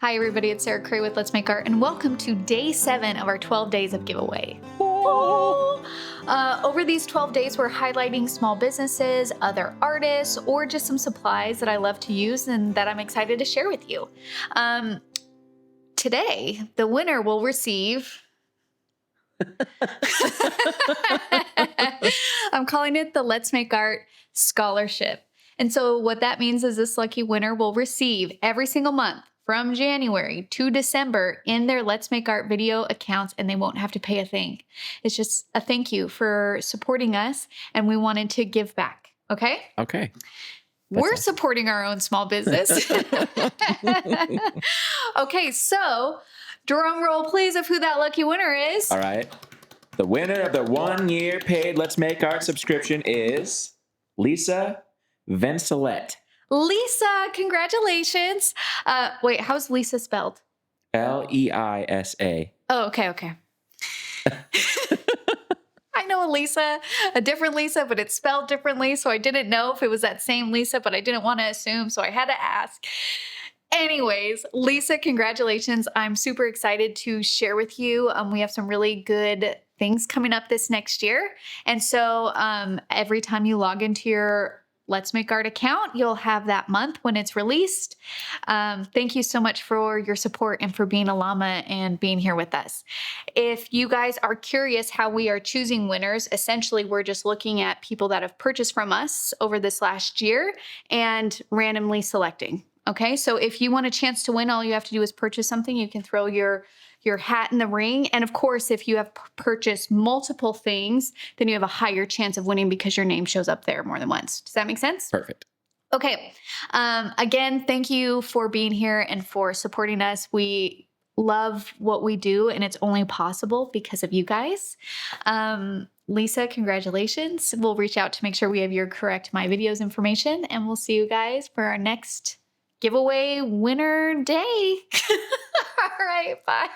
Hi everybody, it's Sarah Cray with Let's Make Art, and welcome to day 7 of our 12 days of giveaway. Over these 12 days, we're highlighting small businesses, other artists, or just some supplies that I love to use and that I'm excited to share with you. Today, the winner will receive... I'm calling it the Let's Make Art Scholarship. And so what that means is this lucky winner will receive every single month from January to December in their Let's Make Art video accounts, and they won't have to pay a thing. It's just a thank you for supporting us, and we wanted to give back. Okay? Okay. We're supporting our own small business. Okay, so drum roll, please, of who that lucky winner is. All right. The winner of the 1-year paid Let's Make Art subscription is Lisa Vencelet. Lisa, congratulations. Wait, how's Lisa spelled? Leisa. Oh, okay. I know a Lisa, a different Lisa, but it's spelled differently. So I didn't know if it was that same Lisa, but I didn't want to assume. So I had to ask. Anyways, Lisa, congratulations. I'm super excited to share with you. We have some really good things coming up this next year. And so every time you log into your Let's Make Art account, you'll have that month when it's released. Thank you so much for your support and for being a llama and being here with us. If you guys are curious how we are choosing winners, essentially we're just looking at people that have purchased from us over this last year and randomly selecting. Okay, so if you want a chance to win, all you have to do is purchase something. You can throw your hat in the ring. And of course, if you have purchased multiple things, then you have a higher chance of winning because your name shows up there more than once. Does that make sense? Perfect. Okay. Again, thank you for being here and for supporting us. We love what we do, and it's only possible because of you guys. Lisa, congratulations. We'll reach out to make sure we have your correct My Videos information, and we'll see you guys for our next giveaway winner day. All right, bye.